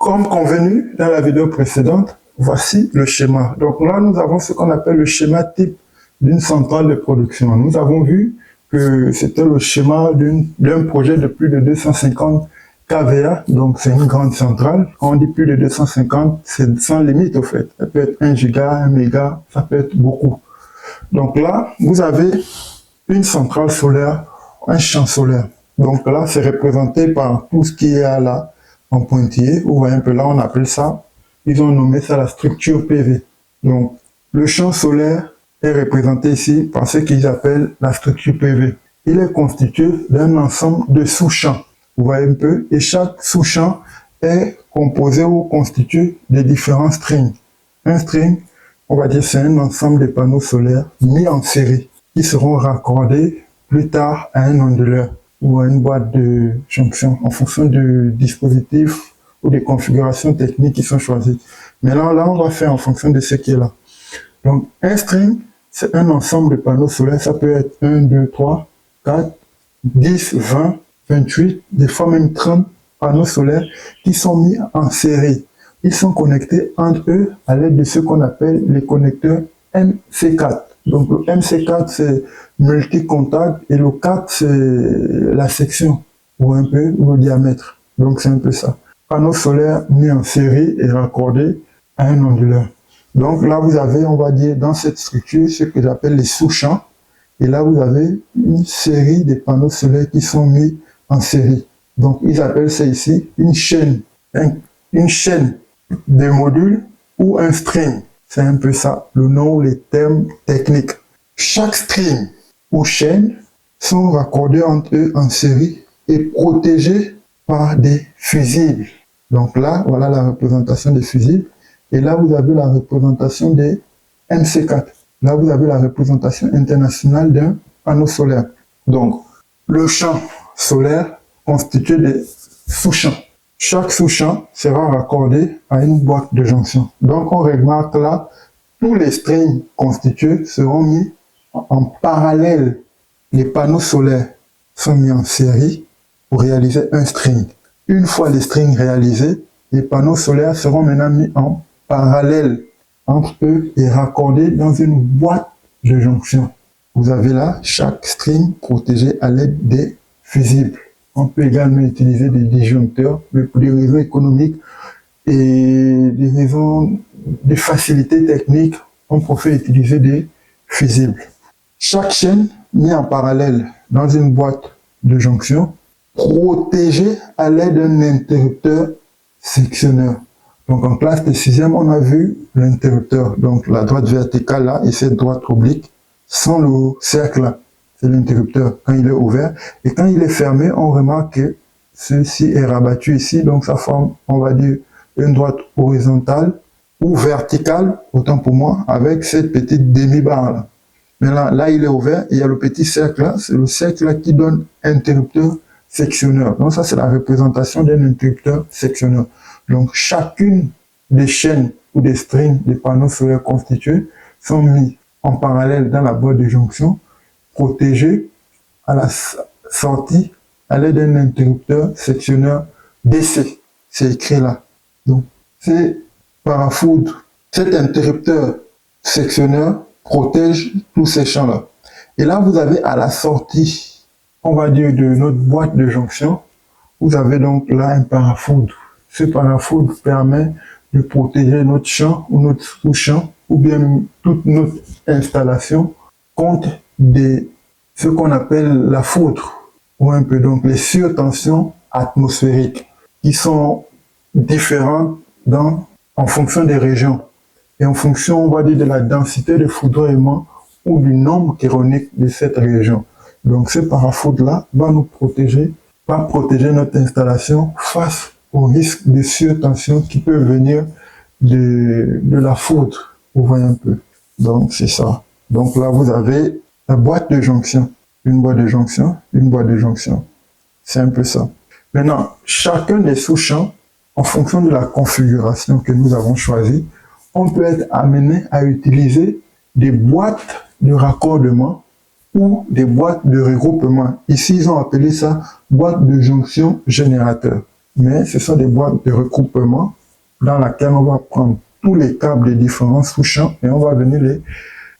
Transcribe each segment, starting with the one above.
Comme convenu dans la vidéo précédente, voici le schéma. Donc là, nous avons ce qu'on appelle le schéma type d'une centrale de production. Nous avons vu que c'était le schéma d'un projet de plus de 250 kVA, donc c'est une grande centrale. Quand on dit plus de 250, c'est sans limite au fait. Ça peut être 1 giga, 1 méga, ça peut être beaucoup. Donc là, vous avez une centrale solaire, un champ solaire. Donc là, c'est représenté par tout ce qui est là en pointillé. Vous voyez un peu là, on appelle ça, ils ont nommé ça la structure PV. Donc, le champ solaire est représenté ici par ce qu'ils appellent la structure PV. Il est constitué d'un ensemble de sous-champs. Vous voyez un peu, et chaque sous-champ est composé ou constitué de différents strings. Un string, on va dire, c'est un ensemble de panneaux solaires mis en série qui seront raccordés plus tard à un onduleur ou à une boîte de jonction en fonction du dispositif ou des configurations techniques qui sont choisies. Mais là, on va faire en fonction de ce qui est là. Donc, un string, c'est un ensemble de panneaux solaires. Ça peut être 1, 2, 3, 4, 10, 20, 28, des fois même 30 panneaux solaires qui sont mis en série. Ils sont connectés entre eux à l'aide de ce qu'on appelle les connecteurs MC4. Donc le MC4 c'est multi-contact et le 4 c'est la section ou un peu ou le diamètre. Donc c'est un peu ça. Panneaux solaires mis en série et raccordés à un onduleur. Donc là vous avez, on va dire, dans cette structure ce que j'appelle les sous-champs. Et là vous avez une série de panneaux solaires qui sont mis en série. Donc ils appellent ça ici une chaîne de modules ou un string. C'est un peu ça, le nom ou les termes techniques. Chaque string ou chaîne sont raccordés entre eux en série et protégés par des fusibles. Donc là, voilà la représentation des fusibles. Et là, vous avez la représentation des MC4. Là, vous avez la représentation internationale d'un panneau solaire. Donc, le champ solaire constitué de sous-champs. Chaque sous-champ sera raccordé à une boîte de jonction. Donc, on remarque là, tous les strings constitués seront mis en parallèle. Les panneaux solaires sont mis en série pour réaliser un string. Une fois les strings réalisés, les panneaux solaires seront maintenant mis en parallèle entre eux et raccordés dans une boîte de jonction. Vous avez là chaque string protégé à l'aide des fusibles. On peut également utiliser des disjoncteurs, mais pour des raisons économiques et des raisons de facilité technique, on préfère utiliser des fusibles. Chaque chaîne mise en parallèle dans une boîte de jonction, protégée à l'aide d'un interrupteur sectionneur. Donc en classe de 6e, on a vu l'interrupteur, donc la droite verticale là et cette droite oblique, sans le cercle là. C'est l'interrupteur quand il est ouvert. Et quand il est fermé, on remarque que ceci est rabattu ici. Donc ça forme, on va dire, une droite horizontale ou verticale, autant pour moi, avec cette petite demi-barre là. Mais là, il est ouvert et il y a le petit cercle là. C'est le cercle là qui donne interrupteur sectionneur. Donc ça, c'est la représentation d'un interrupteur sectionneur. Donc chacune des chaînes ou des strings des panneaux solaires constitués sont mis en parallèle dans la boîte de jonction, protégés à la sortie à l'aide d'un interrupteur sectionneur DC. C'est écrit là. Donc, c'est parafoudre. Cet interrupteur sectionneur protège tous ces champs-là. Et là, vous avez à la sortie, on va dire, de notre boîte de jonction, vous avez donc là un parafoudre. Ce parafoudre permet de protéger notre champ ou notre sous-champ ou bien toute notre installation contre ce qu'on appelle la foudre, ou un peu donc les surtensions atmosphériques, qui sont différentes en fonction des régions, et en fonction, on va dire, de la densité de foudroiement ou du nombre chironique de cette région. Donc ce parafoudre-là va nous protéger, va protéger notre installation face au risque de surtension qui peut venir de la foudre. Vous voyez un peu. Donc c'est ça. Donc là, vous avez la boîte de jonction, une boîte de jonction, une boîte de jonction. C'est un peu ça. Maintenant, chacun des sous-champs, en fonction de la configuration que nous avons choisie, on peut être amené à utiliser des boîtes de raccordement ou des boîtes de regroupement. Ici, ils ont appelé ça boîte de jonction générateur. mais ce sont des boîtes de recoupement dans laquelle on va prendre tous les câbles des différents sous-champs et on va venir les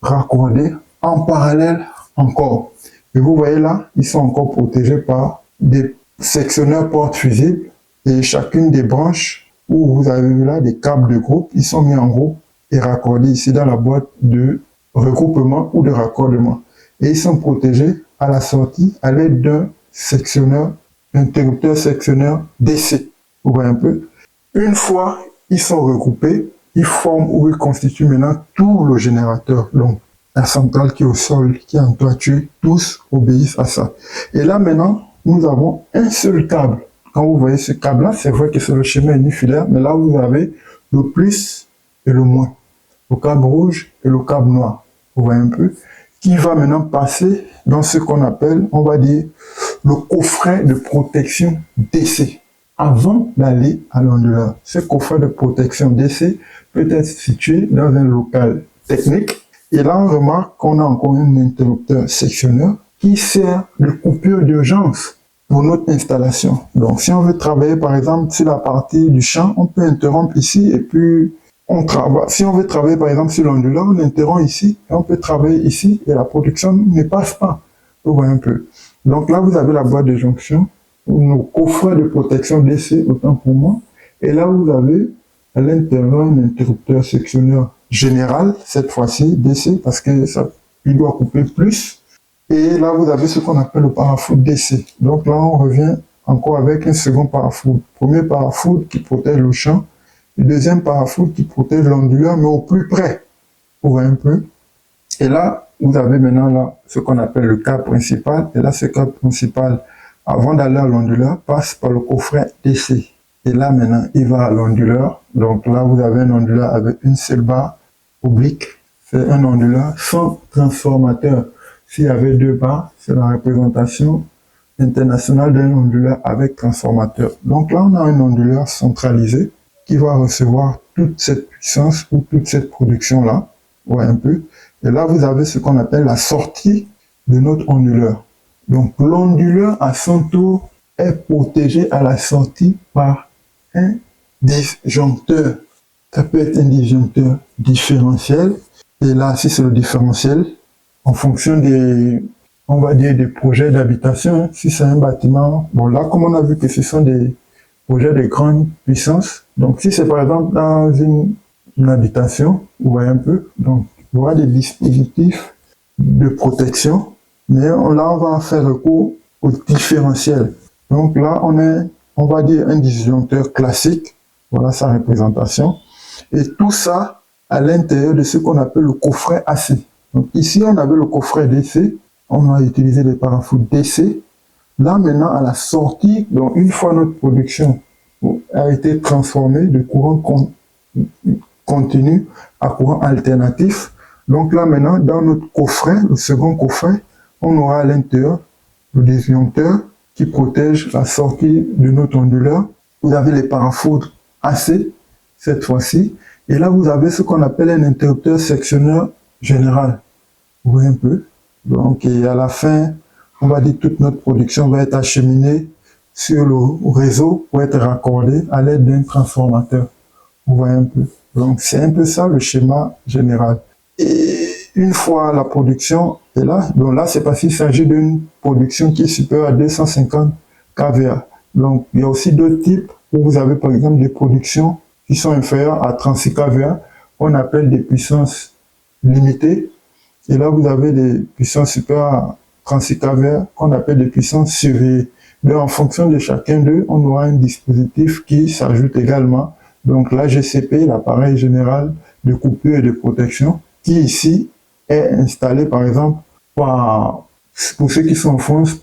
raccorder en parallèle encore. Et vous voyez là, ils sont encore protégés par des sectionneurs portes fusibles et chacune des branches où vous avez vu là des câbles de groupe, ils sont mis en groupe et raccordés ici dans la boîte de regroupement ou de raccordement. Et ils sont protégés à la sortie à l'aide d'un sectionneur, interrupteur sectionneur DC. Vous voyez un peu. Une fois ils sont regroupés, ils forment ou ils constituent maintenant tout le générateur. Donc, la centrale qui est au sol, qui est en toiture, tous obéissent à ça. Et là, maintenant, nous avons un seul câble. Quand vous voyez ce câble-là, c'est vrai que c'est le schéma unifilaire, mais là, vous avez le plus et le moins. Le câble rouge et le câble noir. Vous voyez un peu? Qui va maintenant passer dans ce qu'on appelle, on va dire, le coffret de protection DC. Avant d'aller à l'onduleur. Ce coffret de protection DC peut être situé dans un local technique. Et là, on remarque qu'on a encore un interrupteur sectionneur qui sert de coupure d'urgence pour notre installation. Donc, si on veut travailler, par exemple, sur la partie du champ, on peut interrompre ici et puis on travaille. Si on veut travailler, par exemple, sur l'onduleur, on interrompt ici et on peut travailler ici et la production ne passe pas. Vous voyez un peu. Donc là, vous avez la boîte de jonction, nos coffrets de protection DC, autant pour moi. Et là, vous avez à l'intérieur un interrupteur sectionneur général, cette fois-ci DC, parce que ça, il doit couper plus. Et là, vous avez ce qu'on appelle le parafoot DC. Donc là, on revient encore avec un second parafoot. Premier parafoot qui protège le champ, le deuxième parafoot qui protège l'onduleur, mais au plus près. Vous voyez un peu. Et là, vous avez maintenant là ce qu'on appelle le câble principal. Et là, ce câble principal, avant d'aller à l'onduleur, passe par le coffret DC. Et là, maintenant, il va à l'onduleur. Donc là, vous avez un onduleur avec une seule barre oblique. C'est un onduleur sans transformateur. S'il y avait deux barres, c'est la représentation internationale d'un onduleur avec transformateur. Donc là, on a un onduleur centralisé qui va recevoir toute cette puissance ou toute cette production-là. Ouais, un peu. Et là, vous avez ce qu'on appelle la sortie de notre onduleur. Donc, l'onduleur, à son tour, est protégé à la sortie par un disjoncteur. Ça peut être un disjoncteur différentiel. Et là, si c'est le différentiel, en fonction des, on va dire, des projets d'habitation, si c'est un bâtiment, bon là, comme on a vu que ce sont des projets de grande puissance, donc si c'est par exemple dans une habitation, vous voyez un peu, donc il y aura des dispositifs de protection, mais là, on va faire recours au différentiel. Donc là, on va dire un disjoncteur classique, voilà sa représentation, et tout ça à l'intérieur de ce qu'on appelle le coffret AC. Donc ici, on avait le coffret DC, on a utilisé les parafoot DC. Là, maintenant, à la sortie, donc une fois notre production a été transformée de courant continu à courant alternatif, donc là, maintenant, dans notre coffret, le second coffret, on aura à l'intérieur le disjoncteur qui protège la sortie de notre onduleur. Vous avez les parafoudres AC, cette fois-ci, et là, vous avez ce qu'on appelle un interrupteur sectionneur général. Vous voyez un peu. Donc, et à la fin, on va dire que toute notre production va être acheminée sur le réseau pour être raccordée à l'aide d'un transformateur. Vous voyez un peu. Donc, c'est un peu ça le schéma général. Et une fois la production est là, donc là, c'est parce qu'il s'agit d'une production qui est supérieure à 250 kVA. Donc, il y a aussi d'autres types où vous avez, par exemple, des productions qui sont inférieures à 36 kVA. On appelle des puissances limitées. Et là, vous avez des puissances supérieures à 36 kVA qu'on appelle des puissances surveillées. Donc, en fonction de chacun d'eux, on aura un dispositif qui s'ajoute également. Donc, l'AGCP, l'appareil général de coupure et de protection, qui ici est installé, par exemple, par, pour ceux qui sont en France,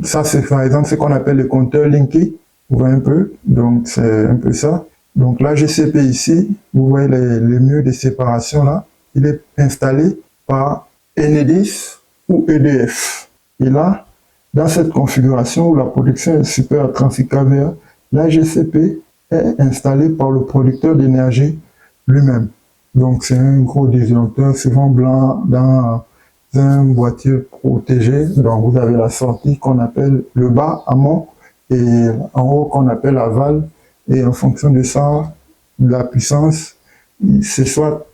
ça c'est par exemple ce qu'on appelle le compteur linké. Vous voyez un peu? Donc, c'est un peu ça. Donc, l'AGCP ici, vous voyez les murs de séparation là, il est installé par Enedis ou EDF. Et là, dans cette configuration où la production est supérieure à 36 kVA, la GCP est installée par le producteur d'énergie lui-même. Donc c'est un gros disjoncteur souvent blanc dans un boîtier protégé. Donc vous avez la sortie qu'on appelle le bas amont et en haut qu'on appelle aval, et en fonction de ça, de la puissance, c'est soit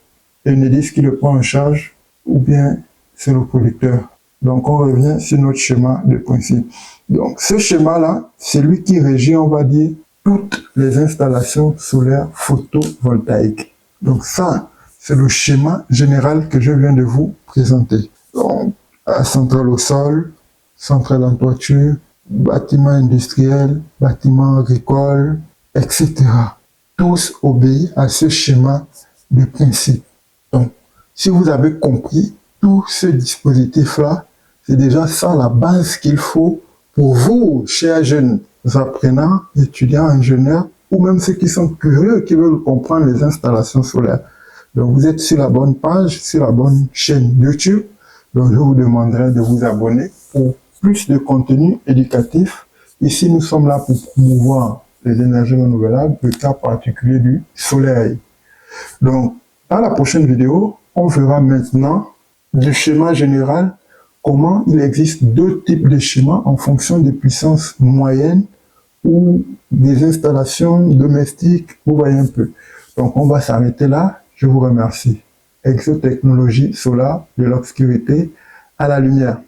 Enedis qui le prend en charge, ou bien c'est le producteur. Donc on revient sur notre schéma de principe. Donc ce schéma-là, c'est lui qui régit, on va dire, toutes les installations solaires photovoltaïques. Donc ça, c'est le schéma général que je viens de vous présenter. Donc, centrale au sol, centrale en toiture, bâtiments industriels, bâtiments agricoles, etc. Tous obéissent à ce schéma de principe. Donc, si vous avez compris tout ce dispositif-là, c'est déjà ça la base qu'il faut pour vous, chers jeunes apprenants, étudiants, ingénieurs, ou même ceux qui sont curieux, qui veulent comprendre les installations solaires. Donc, vous êtes sur la bonne page, sur la bonne chaîne YouTube. Donc, je vous demanderai de vous abonner pour plus de contenu éducatif. Ici, nous sommes là pour promouvoir les énergies renouvelables, le cas particulier du soleil. Donc, dans la prochaine vidéo, on verra maintenant du schéma général, comment il existe deux types de schémas en fonction des puissances moyennes ou des installations domestiques. Vous voyez un peu. Donc, on va s'arrêter là. Je vous remercie. Exotechnologie solaire de l'obscurité à la lumière.